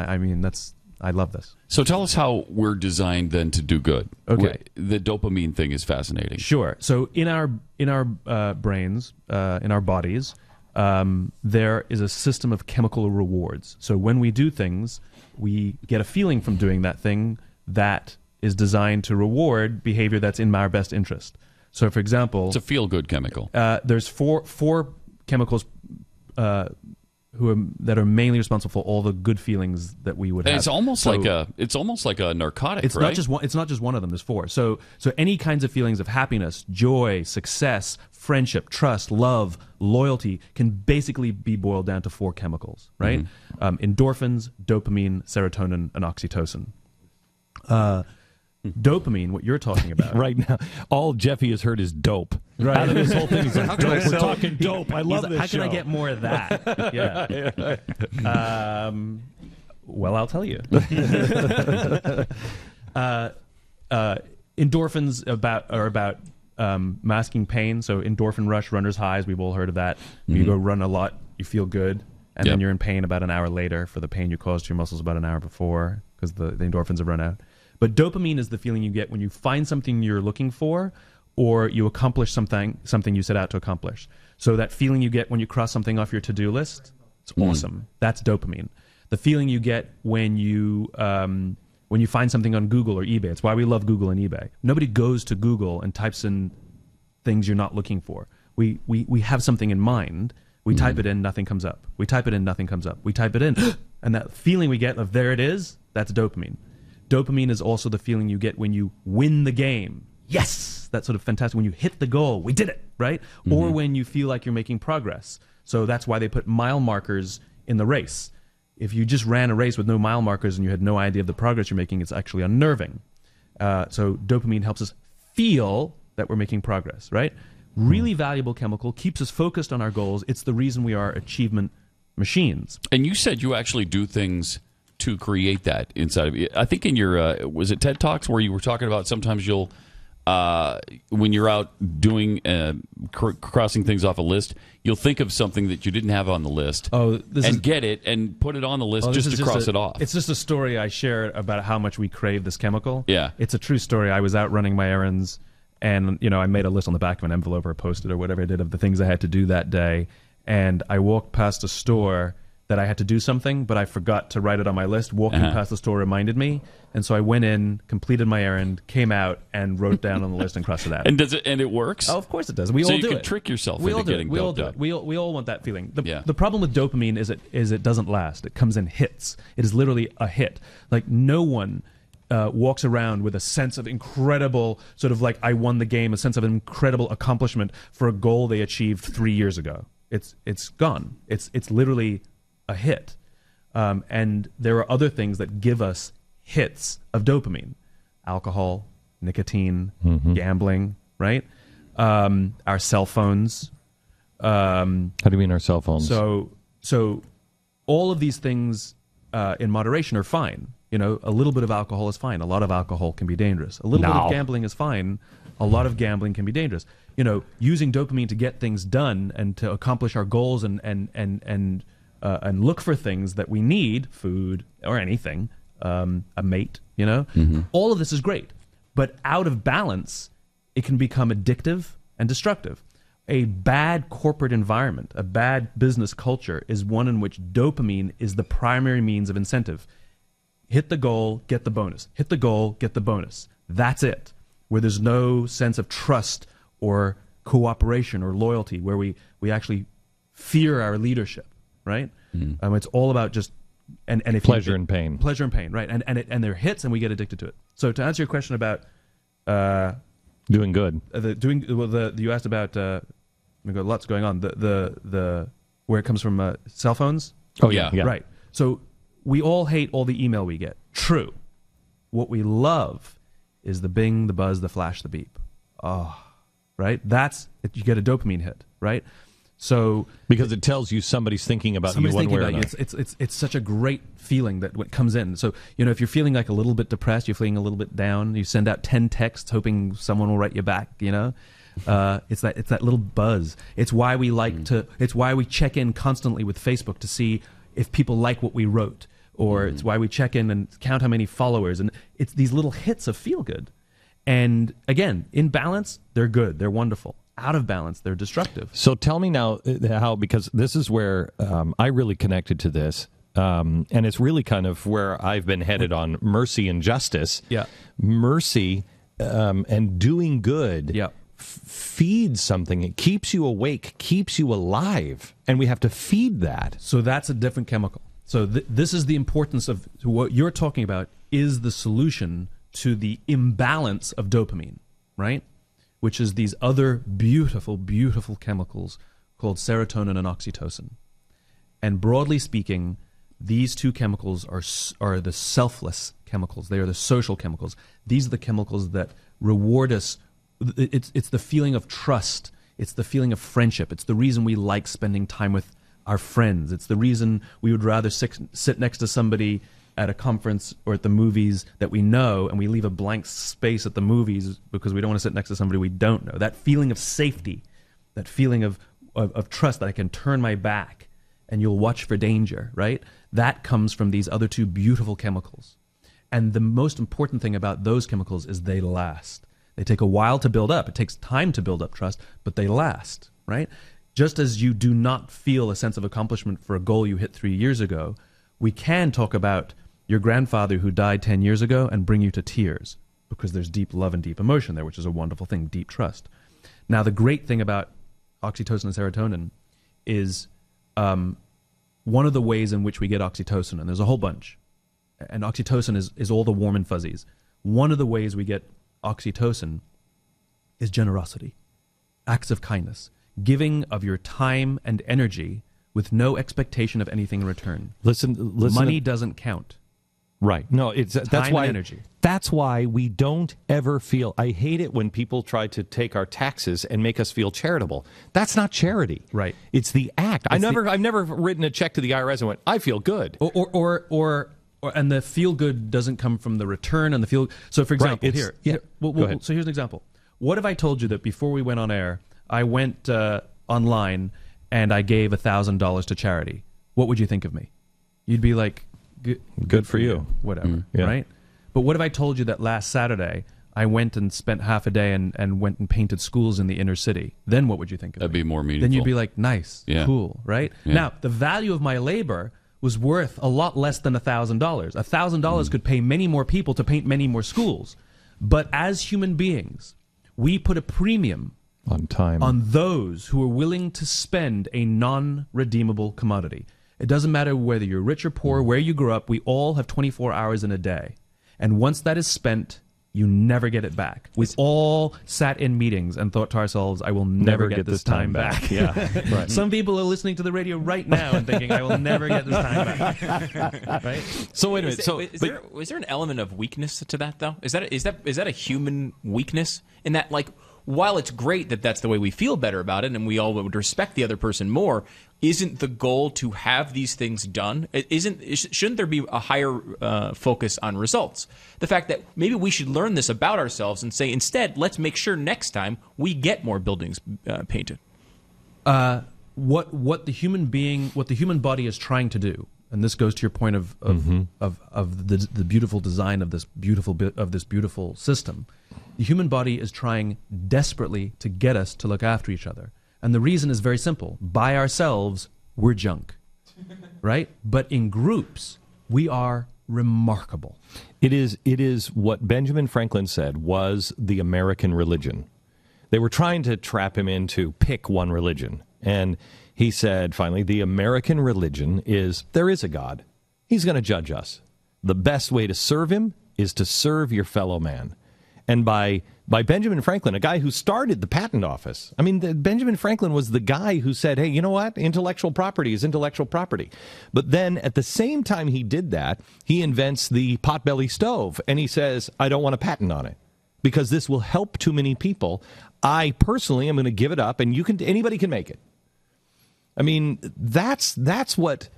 I mean, I love this. So tell us how we're designed then to do good. Okay. The dopamine thing is fascinating. Sure. So in our brains, in our bodies, there is a system of chemical rewards. So when we do things, we get a feeling from doing that thing that is designed to reward behavior that's in our best interest. So, for example, it's a feel-good chemical. There's four chemicals that are mainly responsible for all the good feelings that we would have. It's almost like a narcotic. It's right? It's not just one of them. There's four. So any kinds of feelings of happiness, joy, success, friendship, trust, love, loyalty can basically be boiled down to four chemicals, right? Endorphins, dopamine, serotonin, and oxytocin. Dopamine, what you're talking about right now, all Jeffy has heard is dope. Right. Out of this whole thing, he's like, dope. We're talking dope. I love this How can I get more of that? Yeah. Well, I'll tell you. Endorphins are about masking pain. So endorphin rush, runner's highs. We've all heard of that. You go run a lot, you feel good, and then you're in pain about an hour later for the pain you caused to your muscles about an hour before because the endorphins have run out. But dopamine is the feeling you get when you find something you're looking for, or you accomplish something you set out to accomplish. So that feeling you get when you cross something off your to-do list, it's awesome. That's dopamine. The feeling you get when you find something on Google or eBay. It's why we love Google and eBay. Nobody goes to Google and types in things you're not looking for. We have something in mind. We type it in, nothing comes up. We type it in, nothing comes up. We type it in, and that feeling we get of there it is, that's dopamine. Dopamine is also the feeling you get when you win the game. Yes! That's sort of fantastic. When you hit the goal, we did it, right? Or when you feel like you're making progress. So that's why they put mile markers in the race. If you just ran a race with no mile markers and you had no idea of the progress you're making, it's actually unnerving. So dopamine helps us feel that we're making progress, right? Really valuable chemical, keeps us focused on our goals. It's the reason we are achievement machines. And you said you actually do things to create that inside of you. I think in your, was it TED Talks where you were talking about sometimes you'll, when you're out doing, crossing things off a list, you'll think of something that you didn't have on the list get it and put it on the list just to cross it off. It's just a story I shared about how much we crave this chemical. Yeah. It's a true story. I was out running my errands and, I made a list on the back of an envelope or posted or whatever I did of the things I had to do that day. And I walked past a store that I had to do something, but I forgot to write it on my list. Walking past the store reminded me, and so I went in, completed my errand, came out, and wrote it down on the list and crossed it out. And does it? And it works? Oh, of course it does. We all do it. So you can trick yourself into getting doped up. We all want that feeling. The problem with dopamine is it doesn't last. It comes in hits. It is literally a hit. Like no one walks around with a sense of incredible, sort of like I won the game, a sense of incredible accomplishment for a goal they achieved 3 years ago. It's gone. It's literally a hit. And there are other things that give us hits of dopamine. Alcohol, nicotine, gambling, right? Our cell phones. How do you mean our cell phones? So all of these things in moderation are fine. A little bit of alcohol is fine. A lot of alcohol can be dangerous. A little bit of gambling is fine. A lot of gambling can be dangerous. Using dopamine to get things done and to accomplish our goals and look for things that we need, food or anything, a mate, all of this is great. But out of balance, it can become addictive and destructive. A bad corporate environment, a bad business culture is one in which dopamine is the primary means of incentive. Hit the goal, get the bonus. Hit the goal, get the bonus. That's it. Where there's no sense of trust or cooperation or loyalty, where we actually fear our leadership. Right? It's all about just and if pleasure and pain, right? And they're hits, and we get addicted to it. So to answer your question about doing good, you asked about lots going on. The where it comes from, cell phones. Oh yeah, right. So we all hate all the email we get. True. What we love is the bing, the buzz, the flash, the beep. Oh, right. You get a dopamine hit, right? So because it tells you somebody's thinking about you one way or another. It's such a great feeling that what comes in. So if you're feeling like a little bit depressed, you're feeling a little bit down, you send out 10 texts hoping someone will write you back. It's that little buzz. It's why we like to. It's why we check in constantly with Facebook to see if people like what we wrote. or it's why we check in and count how many followers. And it's these little hits of feel good. And again, in balance, they're good. They're wonderful. Out of balance, they're destructive. So tell me now how, because this is where I really connected to this. And it's really kind of where I've been headed on mercy and justice. Yeah. Mercy and doing good. Yeah. Feeds something. It keeps you awake, keeps you alive, and we have to feed that. So that's a different chemical. So this is the importance of what you're talking about is the solution to the imbalance of dopamine, right? Which is these other beautiful, beautiful chemicals called serotonin and oxytocin. And broadly speaking, these two chemicals are the selfless chemicals. They are the social chemicals. These are the chemicals that reward us. It's the feeling of trust. It's the feeling of friendship. It's the reason we like spending time with our friends. It's the reason we would rather sit next to somebody at a conference or at the movies that we know, and we leave a blank space at the movies because we don't want to sit next to somebody we don't know. That feeling of safety, that feeling of trust that I can turn my back and you'll watch for danger, right? That comes from these other two beautiful chemicals. And the most important thing about those chemicals is they last. They take a while to build up. It takes time to build up trust, but they last, right? Just as you do not feel a sense of accomplishment for a goal you hit 3 years ago, we can talk about your grandfather who died 10 years ago and bring you to tears because there's deep love and deep emotion there, which is a wonderful thing, deep trust. Now, the great thing about oxytocin and serotonin is one of the ways in which we get oxytocin, and there's a whole bunch, and oxytocin is all the warm and fuzzies. One of the ways we get oxytocin is generosity, acts of kindness, giving of your time and energy with no expectation of anything in return. Listen. Money doesn't count. Right. No, that's why energy. That's why we don't ever feel. I hate it when people try to take our taxes and make us feel charitable. That's not charity. Right. It's the act. I've never written a check to the IRS and went, I feel good. Or and the feel good doesn't come from the return and the feel. So for example, Go ahead. So here's an example. What if I told you that before we went on air, I went online and I gave $1,000 to charity? What would you think of me? You'd be like, good for you. Whatever, right? But what if I told you that last Saturday I went and spent half a day and went and painted schools in the inner city? Then what would you think of me? That'd be more meaningful. Then you'd be like, nice, cool, right? Yeah. Now, the value of my labor was worth a lot less than $1,000. $1,000 could pay many more people to paint many more schools. But as human beings, we put a premium on time on those who are willing to spend a non-redeemable commodity. It doesn't matter whether you're rich or poor, where you grew up, we all have 24 hours in a day. And once that is spent, you never get it back. We've all sat in meetings and thought to ourselves, I will never get this time back. Yeah, right. Some people are listening to the radio right now and thinking, I will never get this time back. Right? So wait a minute. Is there an element of weakness to that, though? Is that a human weakness in that, like, while it's great that that's the way we feel better about it and we all would respect the other person more, isn't the goal to have these things done? Shouldn't there be a higher focus on results? The fact that maybe we should learn this about ourselves and say, instead, let's make sure next time we get more buildings painted. What the human body is trying to do, and this goes to your point of the beautiful design of this beautiful system. The human body is trying desperately to get us to look after each other. And the reason is very simple. By ourselves, we're junk, right? But in groups, we are remarkable. It is what Benjamin Franklin said was the American religion. They were trying to trap him into pick one religion. And he said, finally, the American religion is there is a God. He's going to judge us. The best way to serve him is to serve your fellow man. And by Benjamin Franklin, a guy who started the patent office. I mean, Benjamin Franklin was the guy who said, hey, you know what? Intellectual property is intellectual property. But then at the same time he did that, he invents the potbelly stove. And he says, I don't want a patent on it because this will help too many people. I personally am going to give it up, and anybody can make it. I mean, that's what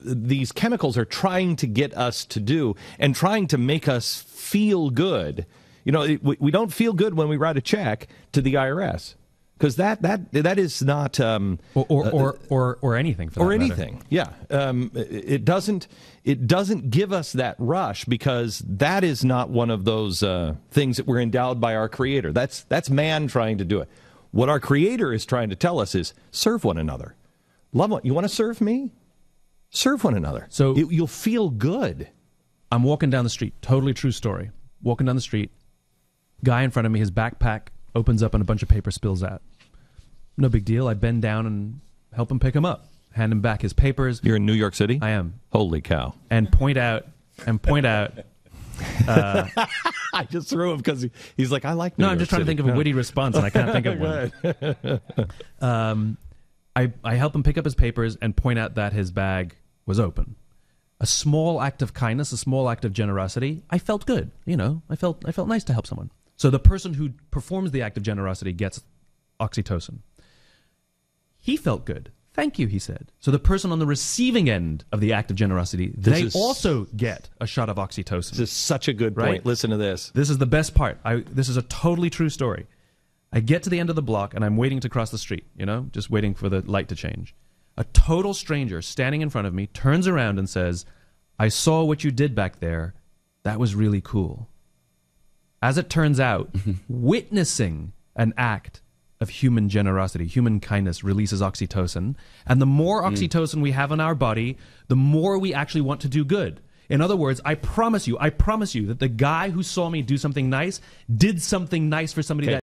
these chemicals are trying to get us to do and trying to make us feel good. You know, we don't feel good when we write a check to the IRS. because that is not or anything for that or matter. anything. Yeah, it doesn't give us that rush because that is not one of those things that we're endowed by our Creator. That's man trying to do it. What our Creator is trying to tell us is serve one another, love one. You want to serve me? Serve one another. So you'll feel good. I'm walking down the street. Totally true story. Walking down the street. Guy in front of me, his backpack opens up and a bunch of paper spills out. No big deal. I bend down and help him pick him up. Hand him back his papers. You're in New York City? I am. Holy cow. And point out. I just threw him because he's like, I like New York I'm just trying to think of a witty response and I can't think of one. I help him pick up his papers and point out that his bag was open. A small act of kindness, a small act of generosity. I felt good. I felt nice to help someone. So the person who performs the act of generosity gets oxytocin. He felt good. Thank you, he said. So the person on the receiving end of the act of generosity, they also get a shot of oxytocin. This is such a good point. Right? Listen to this. This is the best part. This is a totally true story. I get to the end of the block and I'm waiting to cross the street, just waiting for the light to change. A total stranger standing in front of me turns around and says, I saw what you did back there. That was really cool. As it turns out, witnessing an act of human generosity, human kindness releases oxytocin. And the more oxytocin we have in our body, the more we actually want to do good. In other words, I promise you that the guy who saw me do something nice did something nice for somebody that